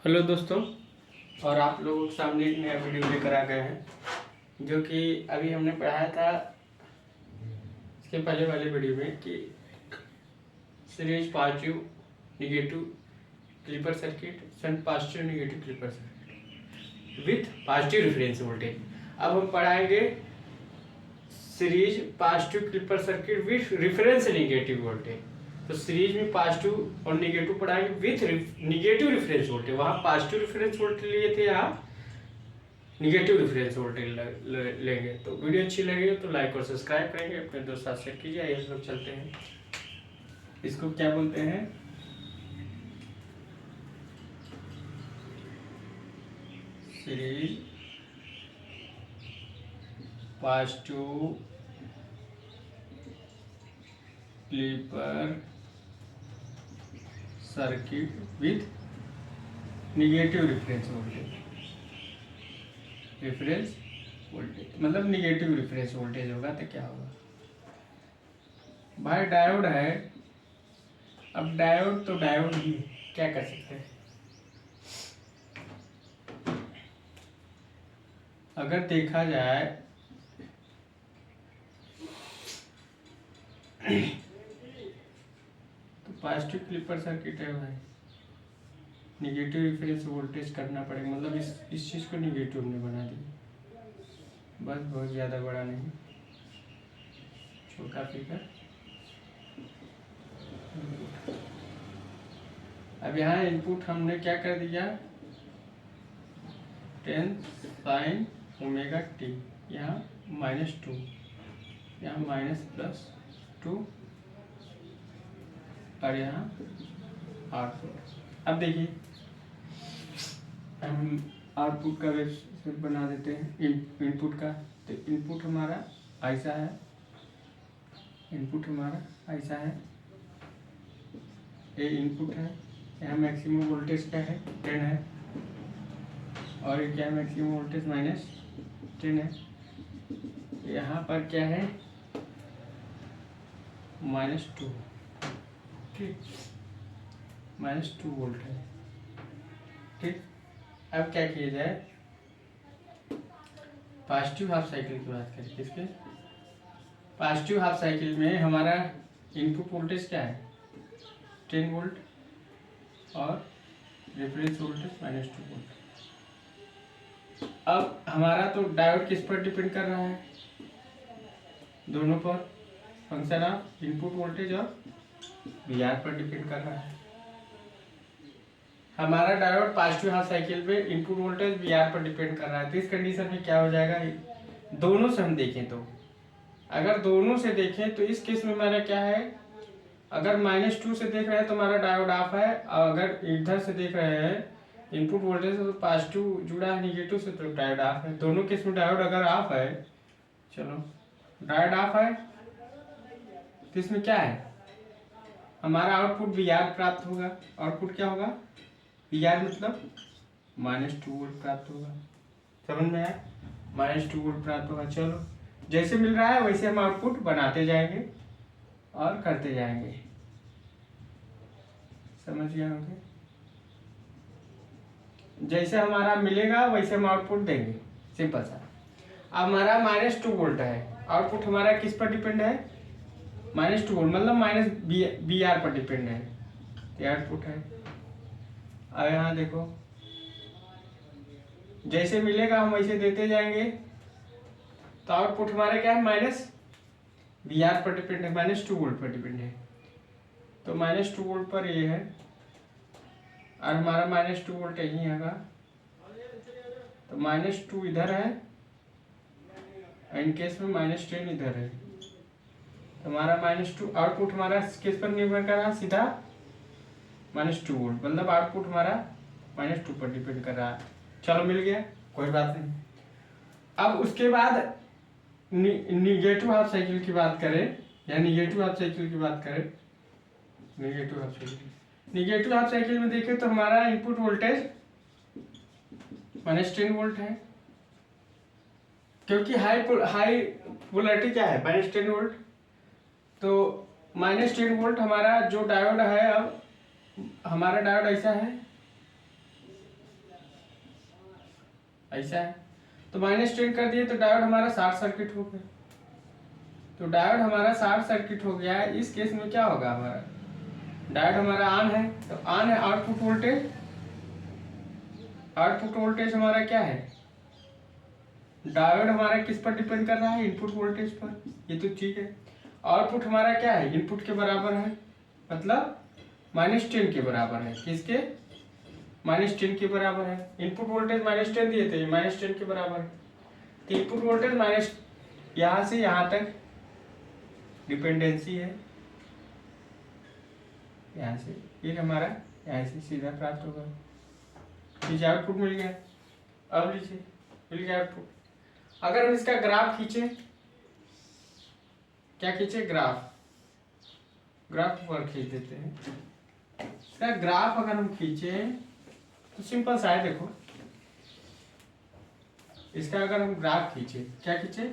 Hello दोस्तों, और आप लोगों के सामने एक नया वीडियो लेकर आ गए हैं जो कि अभी हमने पढ़ाया था इसके पहले वाले वीडियो में कि series positive negative clipper circuit, shunt positive negative clipper circuit with positive reference voltage. अब हम पढ़ाएंगे series positive clipper circuit with reference negative voltage. तो सीरीज में पॉजिटिव और निगेटिव पढ़ाएंगे विथ निगेटिव रेफरेंस वोल्टेज। वहाँ पॉजिटिव रेफरेंस वोल्टेज लिए थे, यहाँ निगेटिव रेफरेंस वोल्टेज लेंगे। तो वीडियो अच्छी लगी तो लाइक और सब्सक्राइब करेंगे, अपने दोस्त साथ शेयर कीजिए। आइए लोग चलते हैं, इसको क्या बोलते हैं, series positive clipper circuit with negative reference voltage. Reference voltage मतलब निगेटिव रेफरेंस वोल्टेज होगा तो क्या होगा भाई, डायोड है। अब डायोड तो डायोड ही क्या कर सकते हैं। अगर देखा जाए तो पॉजिटिव क्लिपर सर्किट है भाई, निगेटिव रेफरेंस वोल्टेज करना पड़ेगा। मतलब इस चीज़ को निगेटिव ने बना दिया, बस बहुत ज़्यादा बड़ा नहीं, छोटा फिगर। अब यहाँ इनपुट हमने क्या कर दिया, 10 साइन ओमेगा टी, यहाँ -2, यहाँ -+2 और यहाँ आउटपुट। अब देखिए हम आउटपुट का वेब बना देते हैं इनपुट का। तो इनपुट हमारा ऐसा है, इनपुट हमारा ऐसा है, ये इनपुट है। यहाँ मैक्सिमम वोल्टेज क्या है, 10 है, और ये क्या मैक्सिमम वोल्टेज -10 है। यहाँ पर क्या है, -2, ठीक, -2 वोल्ट है, ठीक। अब क्या किया जाए, पॉजिटिव हाफ साइकिल की बात करें। किसके, पॉजिटिव हाफ साइकिल में हमारा इनपुट वोल्टेज क्या है, 10 वोल्ट, और रेफरेंस वोल्टेज -2 वोल्ट। अब हमारा तो डायोड किस पर डिपेंड कर रहा है, दोनों पर, फंक्शन ऑफ इनपुट वोल्टेज और VR पर डिपेंड कर रहा है। हमारा डायोड पॉजिटिव हाफ साइकिल में इनपुट वोल्टेज VR पर डिपेंड कर रहा है। तो इस कंडीशन में क्या हो जाएगा, दोनों से हम देखें तो, अगर दोनों से देखें तो इस केस में हमारा क्या है, अगर -2 से देख रहे हैं तो हमारा डायोड ऑफ है, और अगर इधर से देख रहे हैं इनपुट वोल्टेज तो पॉजिटिव जुड़ा है निगेटिव से, तो डायोड ऑफ है। दोनों केस में डायोड अगर ऑफ है, चलो डायोड ऑफ है, तो इसमें क्या है, हमारा आउटपुट VR प्राप्त होगा। आउटपुट क्या होगा, VR मतलब -2 वोल्ट प्राप्त होगा। समझ में आया, -2 वोल्ट प्राप्त होगा। चलो जैसे मिल रहा है वैसे हम आउटपुट बनाते जाएंगे और करते जाएंगे, समझ गए होंगे। जैसे हमारा मिलेगा वैसे हम आउटपुट देंगे, सिंपल सा। अब हमारा -2 वोल्ट है, आउटपुट हमारा किस पर डिपेंड है, -2 वोल्ट मतलब VR पर डिपेंड है, ये आउटपुट है। अब यहाँ देखो, जैसे मिलेगा हम वैसे देते जाएंगे, तो आउटपुट हमारा क्या है, VR पर डिपेंड है, -2 वोल्ट पर डिपेंड है। तो -2 वोल्ट पर ये है, और हमारा -2 वोल्ट यहीं होगा, तो -2 इधर है, इन केस में -10 इधर है। तो हमारा -2 आउटपुट हमारा किस पर निर्भर कर रहा है, सीधा -2 वोल्ट, मतलब आउटपुट हमारा -2 पर डिपेंड कर रहा है। चलो मिल गया, कोई बात नहीं। अब उसके बाद निगेटिव हाफ साइकिल की बात करें, या निगेटिव हाफ साइकिल की बात करें, निगेटिव हाफ साइकिल में देखें तो हमारा इनपुट वोल्टेज -10 वोल्ट है, क्योंकि हाई पोलैरिटी क्या है, -10 वोल्ट। तो -10 वोल्ट हमारा जो डायोड है, अब हमारा डायोड ऐसा है, ऐसा है। तो -10 कर दिए तो डायोड हमारा शॉर्ट सर्किट हो गया। तो डायोड हमारा शॉर्ट सर्किट हो गया है। इस केस में क्या होगा, हमारा डायोड हमारा ऑन है, तो ऑन है। आउटपुट वोल्टेज हमारा क्या है, डायोड हमारा किस पर डिपेंड कर रहा है, इनपुट वोल्टेज पर। ये तो ठीक है। आउटपुट हमारा क्या है, इनपुट के बराबर है, मतलब -10 के बराबर है। किसके, -10 के बराबर है। इनपुट वोल्टेज -10 दिए थे, -10 के बराबर है। तो इनपुट वोल्टेज माइनस, यहाँ से यहाँ तक डिपेंडेंसी है, यहाँ से ये हमारा यहाँ से सीधा प्राप्त होगा। लीजिए आउटपुट मिल गया। अब लीजिए मिल गया आउटपुट। अगर हम इसका ग्राफ खींचे, क्या खींचे, ग्राफ पर खींच देते हैं। इसका ग्राफ अगर हम खींचे तो सिंपल सा है, देखो इसका अगर हम ग्राफ खींचे, क्या खींचे,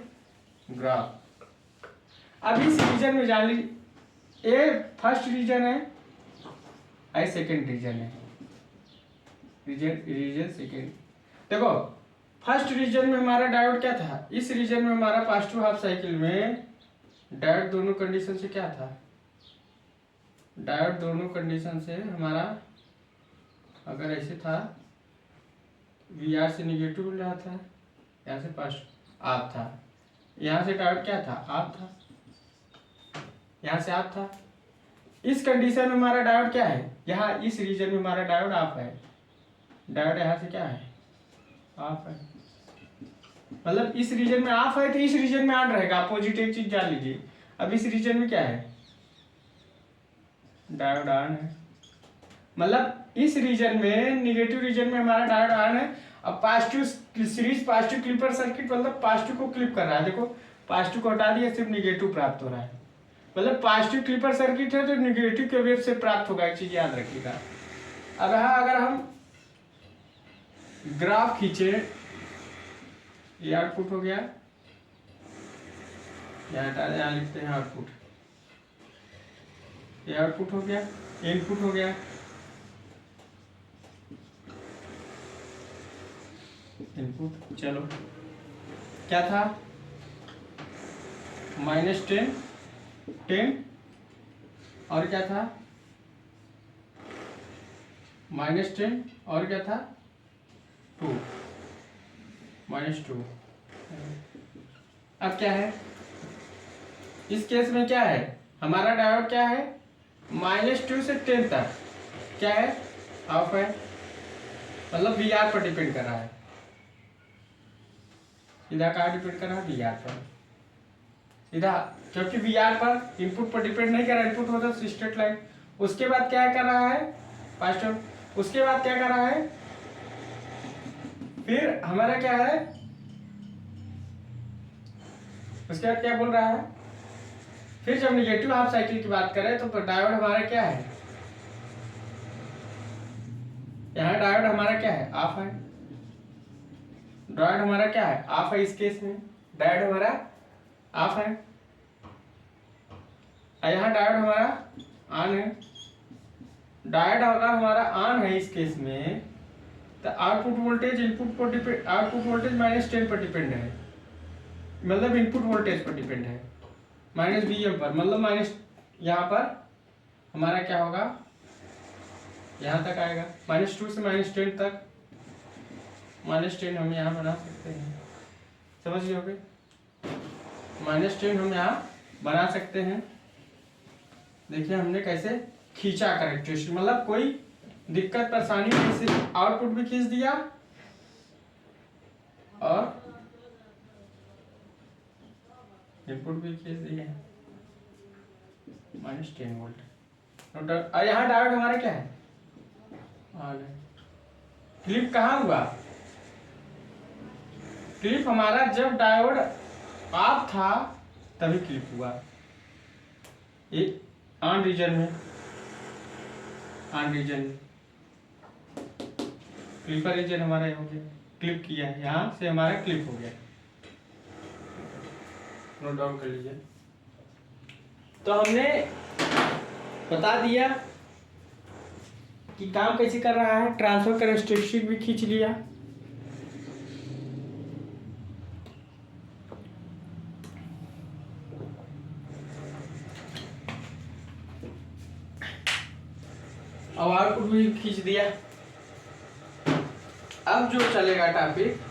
ग्राफ। अब इस रीजन में जान लीजिए, ए फर्स्ट रीजन है, आई सेकेंड रीजन है, रीजन सेकेंड। देखो फर्स्ट रीजन में हमारा डायोड क्या था, इस रीजन में हमारा पॉजिटिव हाफ साइकिल में डायोड दोनों कंडीशन से क्या था, डायोड दोनों कंडीशन से हमारा अगर ऐसे था, VR से निगेटिव मिल रहा था, यहाँ से पॉजिटिव ऑफ था, यहाँ से डायोड क्या था, ऑफ था, यहाँ से ऑफ था। इस कंडीशन में हमारा डायोड क्या है, यहाँ इस रीजन में हमारा डायोड ऑफ है, डायोड यहाँ से क्या है, ऑफ है। मतलब इस रीजन में ऑफ है तो इस रीजन में ऑन रहेगा। अपोजिट एक चीज जान लीजिए। अब इस रीजन में क्या है, डायोड ऑन है, मतलब इस रीजन में, निगेटिव रीजन में हमारा डायोड ऑन है। अब positive series positive clipper circuit, मतलब पॉजिटिव को क्लिप कर रहा है। देखो पॉजिटिव को हटा दिया, सिर्फ निगेटिव प्राप्त हो रहा है, मतलब पॉजिटिव क्लिपर सर्किट है तो निगेटिव के वेव से प्राप्त होगा। एक चीज याद रखिएगा। अब यहाँ अगर हम ग्राफ खींचे, ये आउटपुट हो गया, यहाँ हटा दें, यहाँ लिखते हैं आउटपुट, ये आउटपुट हो गया, इनपुट हो गया, इनपुट। चलो क्या था, -10 और क्या था, -10 और क्या था, 2 -2। अब क्या है, इस केस में क्या है, हमारा डायोड क्या है, -2 से 10 तक क्या है, ऑफ है, मतलब VR पर डिपेंड कर रहा है। सीधा कहाँ डिपेंड कर रहा है, VR पर सीधा, क्योंकि VR पर इनपुट पर डिपेंड नहीं कर रहा। इनपुट होता है स्ट्रेट लाइन। उसके बाद क्या कर रहा है, फास्टर, उसके बाद क्या कर रहा है, फिर हमारा क्या है, उसके बाद क्या बोल रहा है, फिर जब निगेटिव हाफ साइकिल की बात करें तो डायोड हमारा क्या है, यहाँ डायोड हमारा क्या है, ऑफ है, डायोड हमारा क्या है, ऑफ है। इस केस में डायोड हमारा ऑफ है, यहाँ डायोड हमारा ऑन है। डायोड अगर हमारा ऑन है इस केस में, तो आउटपुट वोल्टेज इनपुट पर डिपेंड, आउटपुट वोल्टेज -10 पर डिपेंड है, मतलब इनपुट वोल्टेज पर डिपेंड है, -VM पर, मतलब माइनस यहाँ पर हमारा क्या होगा, यहाँ तक आएगा, -2 से -10 तक। -10 हम यहाँ बना सकते हैं, समझ लियोगे, -10 हम यहाँ बना सकते हैं। देखिए हमने कैसे खींचा कैरेक्टरिस्टिक, मतलब कोई दिक्कत परेशानी नहीं, सिर्फ आउटपुट भी खींच दिया और इनपुट भी खींच दिया, -10 वोल्ट। और यहाँ डायोड हमारा क्या है, क्लिप कहाँ हुआ, क्लिप हमारा जब डायोड ऑफ था तभी क्लिप हुआ, एक ऑन रीजन में, ऑन रीजन में क्लिपर रीजन हमारा हो गया, क्लिप किया, यहाँ से हमारा क्लिप हो गया। नोट डाउन कर लीजिए। तो हमने बता दिया कि काम कैसे कर रहा है, ट्रांसफर कैरेक्टरिस्टिक भी खींच लिया, अब आउटपुट भी खींच दिया। अब जो चलेगा टॉपिक,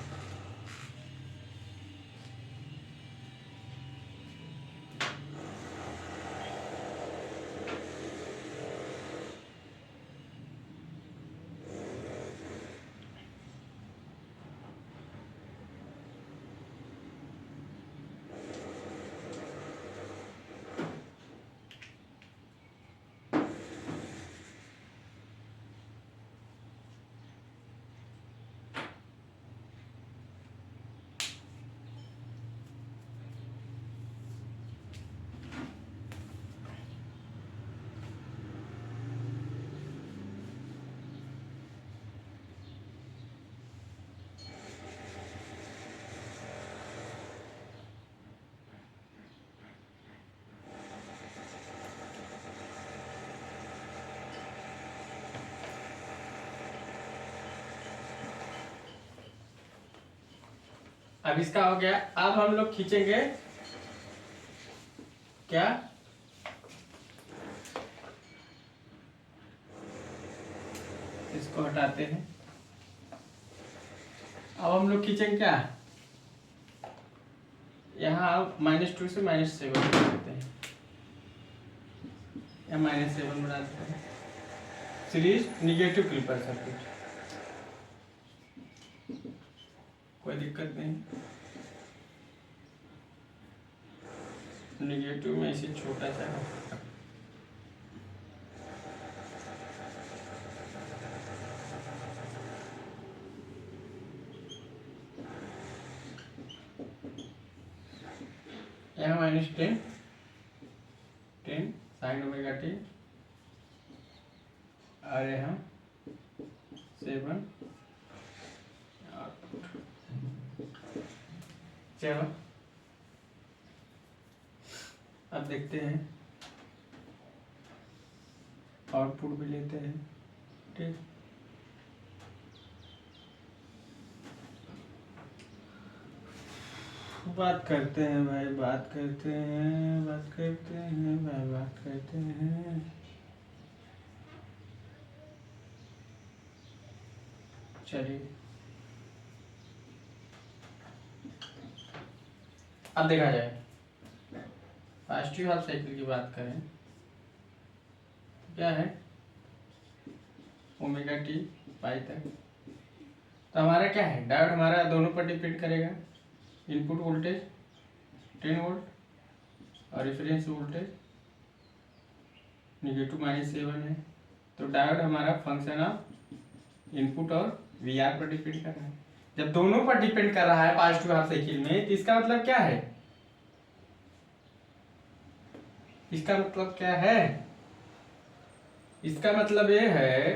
अब इसका हो गया। अब हम लोग खींचेंगे क्या, इसको हटाते हैं। अब हम लोग खींचेंगे क्या, यहाँ -2 से -7 बना देते हैं, या -7 बना देते हैं। सीरीज निगेटिव क्लिपर सर्किट, कोई दिक्कत नहीं। निगेटिव में इसे छोटा सा यहाँ -10 sin ओमेगा t, और यहाँ 7। चलो अब देखते हैं, आउटपुट भी लेते हैं। ठीक, बात करते हैं भाई, बात करते हैं, बात करते हैं भाई, बात करते हैं। चलिए अब देखा जाए, पॉजिटिव हाफ साइकिल की बात करें, क्या है ओमेगा टी पाई तक। तो हमारा क्या है, डायोड हमारा दोनों पर डिपेंड करेगा। इनपुट वोल्टेज 10 वोल्ट और रेफरेंस वोल्टेज -7 है। तो डायोड हमारा फंक्शन ऑफ इनपुट और वी आर पर डिपेंड कर रहा है। जब दोनों पर डिपेंड कर रहा है पॉजिटिव हाफ साइकिल में, तो इसका मतलब क्या है, इसका मतलब क्या है, इसका मतलब ये है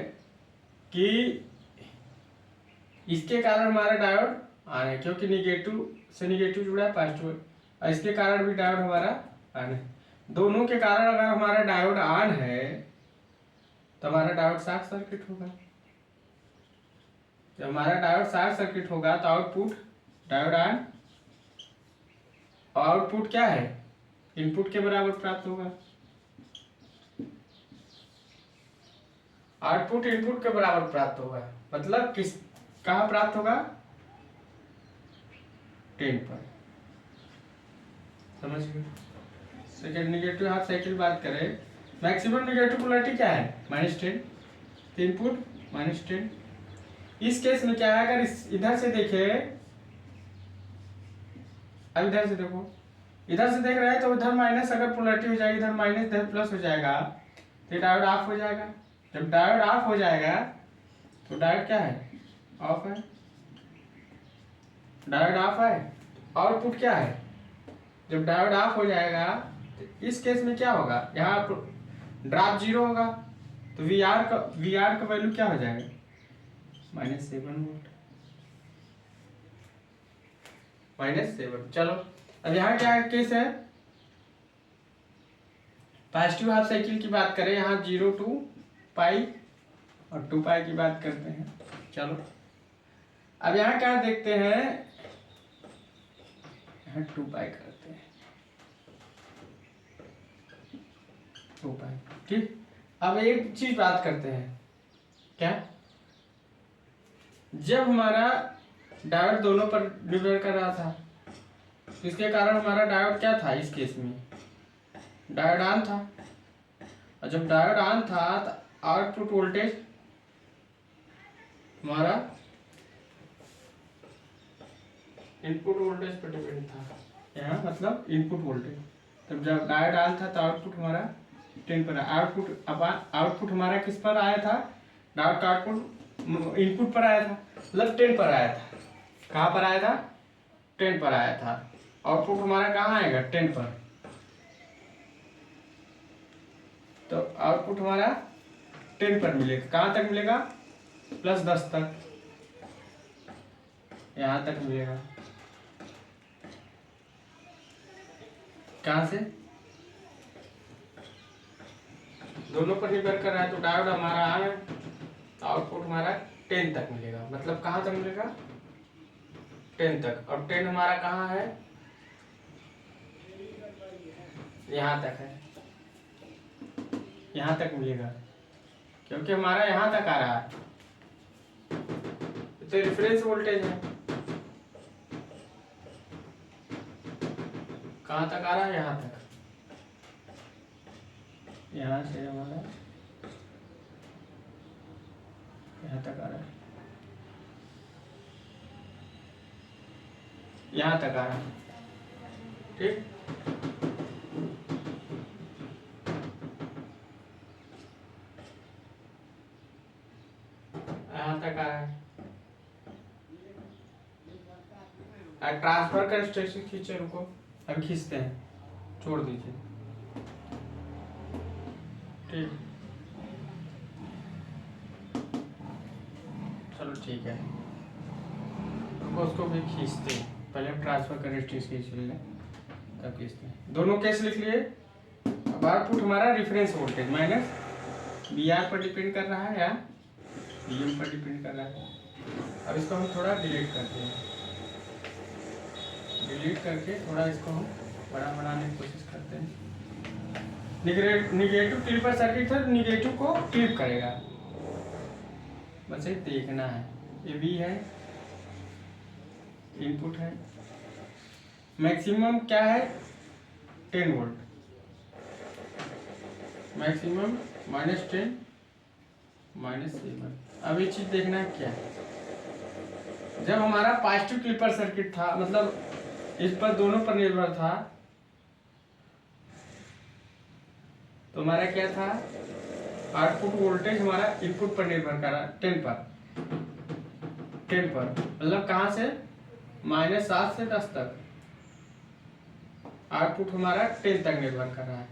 कि इसके कारण हमारा डायोड ऑन है, क्योंकि निगेटिव से निगेटिव जुड़ा है पॉजिटिव, और इसके कारण भी डायोड हमारा ऑन है। दोनों के कारण अगर हमारा डायोड ऑन है तो हमारा डायोड शॉर्ट सर्किट होगा। जब हमारा डायोड शॉर्ट सर्किट होगा तो आउटपुट डायोड ऑन, आउटपुट क्या है, इनपुट के बराबर प्राप्त होगा। आउटपुट इनपुट के बराबर प्राप्त होगा, मतलब किस कहाँ प्राप्त होगा, 10 पर। समझ गए। सेकेंड निगेटिव हाफ साइकिल बात करें, मैक्सिमम निगेटिव पोलैरिटी क्या है, -10, इनपुट -10। इस केस में क्या है, अगर इस इधर से देखे, अब इधर से देखो, इधर से देख रहे हैं तो उधर माइनस अगर पोलैरिटी हो जाएगी, इधर माइनस इधर प्लस हो जाएगा, तो डायोड ऑफ हो जाएगा। जब डायोड ऑफ हो जाएगा तो डायोड क्या है, ऑफ है, डायोड ऑफ है। आउटपुट क्या है, जब डायोड ऑफ हो जाएगा तो इस केस में क्या होगा, यहाँ ड्रॉप 0 होगा, तो वी आर का वैल्यू क्या हो जाएगा, -7 वोल्ट, -7। चलो अब यहाँ क्या केस है, पॉजिटिव हाफ साइकिल की बात करें, यहाँ 0 to पाई और 2 पाई की बात करते हैं। चलो अब यहाँ क्या देखते हैं, यहाँ 2 पाई करते हैं, 2 पाई। ठीक, अब एक चीज बात करते हैं, क्या, जब हमारा डायोड दोनों पर निर्भर कर रहा था, इसके कारण हमारा डायोड क्या था, इस केस में डायोड ऑन था, और जब डायोड ऑन था तो आउटपुट वोल्टेज हमारा इनपुट वोल्टेज पर डिपेंड था, यहाँ मतलब इनपुट वोल्टेज। तब जब डायोड ऑन था तो आउटपुट हमारा 10 पर आउटपुट हमारा किस पर आया था, डायोड का आउटपुट इनपुट पर आया था, मतलब 10 पर आया था। कहाँ पर आया था, 10 पर आया था। आउटपुट हमारा कहाँ आएगा, 10 पर। तो आउटपुट हमारा 10 पर मिलेगा। कहाँ तक मिलेगा, +10 तक, यहाँ तक मिलेगा। कहाँ से, दोनों पर निर्भर कर रहा है, तो डायोड हमारा ऑन है, आउटपुट हमारा 10 तक मिलेगा। मतलब कहाँ तक मिलेगा, 10 तक। और 10 हमारा कहाँ है, यहाँ तक है, यहाँ तक मिलेगा, क्योंकि हमारा यहाँ तक आ रहा है, तो रेफरेंस वोल्टेज है। कहाँ तक आ रहा है, यहाँ तक, यहाँ से हमारा यहाँ तक आ रहा है, यहाँ तक आ रहा है, ठीक। यहाँ तक आ रहा है। ट्रांसफर का स्टेशन खींचे, रुको अभी खींचते हैं, छोड़ दीजिए, ठीक। चलो ठीक है, रुको उसको भी खींचते हैं, पहले हम ट्रांसफर का रेजिस्टेंस खींच लें, तब खींचते हैं। दोनों केस लिख लिए। अब आउटपुट हमारा रेफरेंस वोल्टेज माइनस VR पर डिपेंड कर रहा है या VM पर डिपेंड कर रहा है। अब इसको हम थोड़ा डिलीट करते हैं, डिलीट करके थोड़ा इसको हम बड़ा बनाने की कोशिश करते हैं। निगेटिव ट्रिपर सर्किट है, निगेटिव को ट्रिप करेगा, बस ये देखना है। ये भी है, इनपुट है, मैक्सिमम क्या है, 10 वोल्ट, मैक्सिमम -10 -7। अब ये चीज देखना है क्या है, जब हमारा पॉजिटिव क्लिपर सर्किट था, मतलब इस पर दोनों पर निर्भर था, तो हमारा क्या था, आउटपुट वोल्टेज हमारा इनपुट पर निर्भर कर रहा है, 10 पर, मतलब कहाँ से, -7 से 10 तक आउटपुट हमारा 10 तक निर्भर कर रहा है।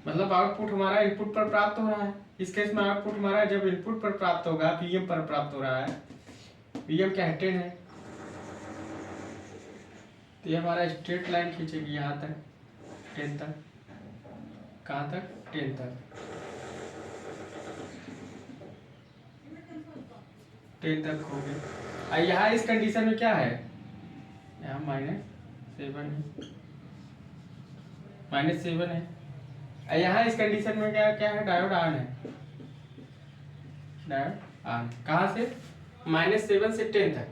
मतलब आउटपुट हमारा इनपुट पर प्राप्त हो रहा है। इस केस में आउटपुट हमारा जब इनपुट पर प्राप्त होगा, VM पर प्राप्त हो रहा है, VM क्या है, 10 है, तो ये हमारा स्ट्रेट लाइन खींचेगी यहाँ तक, 10 तक। कहाँ तक, 10 तक, 10 तक हो गई। यहाँ इस कंडीशन में क्या है, यहाँ -7 है, यहाँ इस कंडीशन में क्या क्या है, डायोड ऑन है, डायोड ऑन। कहाँ से, -7 से 10 तक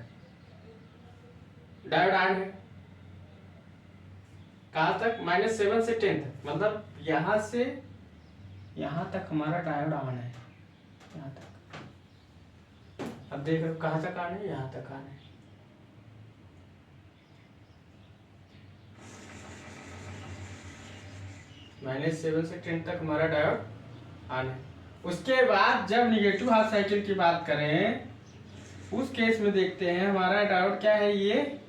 डायोड ऑन है। कहाँ तक, -7 से 10 तक, मतलब यहाँ से यहाँ तक हमारा डायोड ऑन है, यहाँ तक। अब देख रहे हो कहाँ तक ऑन है, यहाँ तक ऑन है। -7 से 10 तक हमारा डायोड ऑन है। उसके बाद जब निगेटिव हाफ साइकिल की बात करें, उस केस में देखते हैं हमारा डायोड क्या है, ये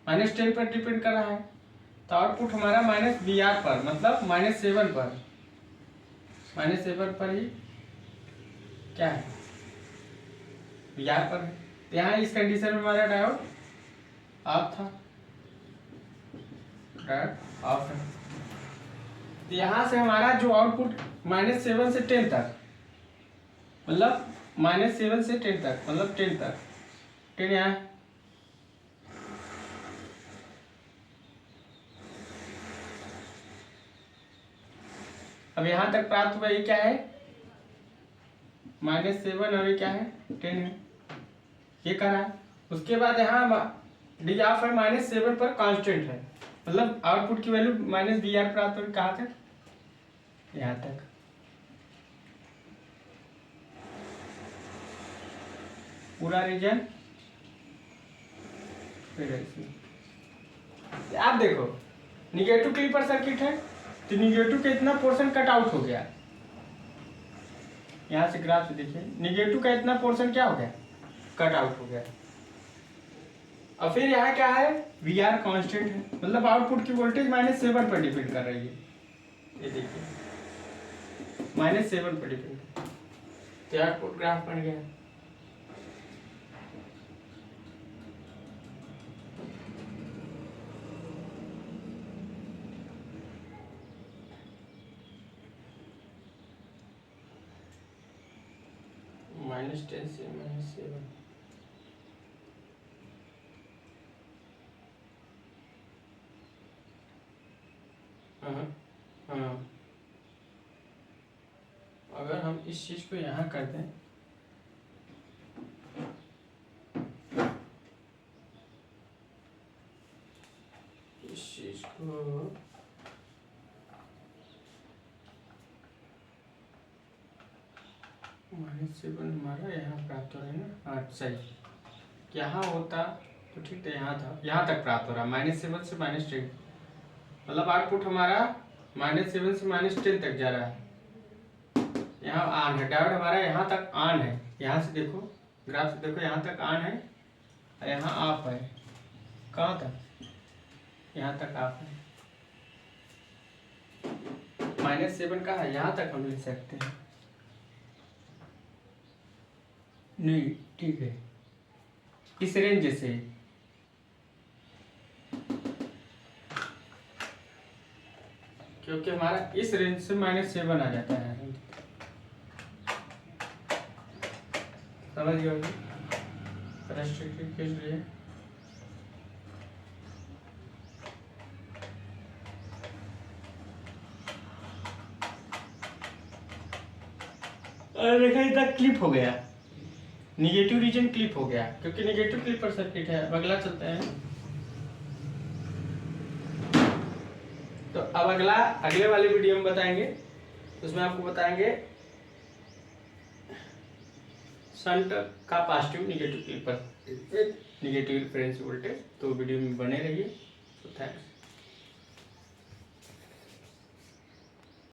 -10 पर डिपेंड कर रहा है, तो आउटपुट हमारा -VR पर, मतलब -7 पर, -7 पर ही क्या है, VR पर है। तो यहाँ इस कंडीशन में हमारा डायोड ऑफ था, डायोड ऑफ है। तो यहाँ से हमारा जो आउटपुट -7 से 10 तक, मतलब -7 से 10 तक, मतलब 10 तक, 10 यहाँ, अब यहाँ तक प्राप्त हुआ, ये क्या है -7 और ये क्या है 10 है, ये करा। उसके बाद यहाँ डी ऑफ है -7 पर कांस्टेंट है, मतलब आउटपुट की वैल्यू -VR प्राप्त हुई कहाँ तक, यहाँ तक। पूरा रीजन फिर आप देखो निगेटिव क्लीपर सर्किट है तो निगेटिव का इतना पोर्शन कट आउट हो गया, यहाँ से ग्राफ से देखिए निगेटिव का इतना पोर्शन क्या हो गया, कट आउट हो गया। और फिर यहाँ क्या है VR कांस्टेंट है, मतलब आउटपुट की वोल्टेज -7 पर डिपेंड कर रही है, ये देखिए -7 पर डिपेंड, तो आउटपुट ग्राफ बन गया। -10 से -7, हाँ अगर हम इस चीज को यहाँ कर दें, इस चीज को -7 हमारा यहाँ प्राप्त हो रहा है ना, हाँ सही, यहाँ होता तो ठीक था, यहाँ था, यहाँ तक प्राप्त हो रहा -7 से -10, मतलब आउटपुट हमारा -7 से -10 तक जा रहा है। यहाँ ऑन है, डायोड हमारा यहाँ तक ऑन है, यहाँ से देखो ग्राफ से देखो यहाँ तक ऑन है और यहाँ ऑफ है, कहाँ तक, यहाँ तक ऑफ है। -7 का है, यहाँ तक हम लिख सकते हैं, नहीं ठीक है, इस रेंज से क्योंकि हमारा इस रेंज से -7 आ जाता है, समझ गए रेस्ट्रिक्टेड किस लिए। और देखा इधर क्लिप हो गया, निगेटिव रीजन क्लिप हो गया क्योंकि निगेटिव क्लिप पर सर्किट है। अब अगला चलते हैं, तो अब अगला अगले वाले वीडियो में बताएंगे, उसमें आपको बताएंगे शंट का पॉजिटिव निगेटिव क्लिप पर निगेटिव रेफरेंस वोल्टेज। तो वीडियो में बने रहिए। तो थैंक्स।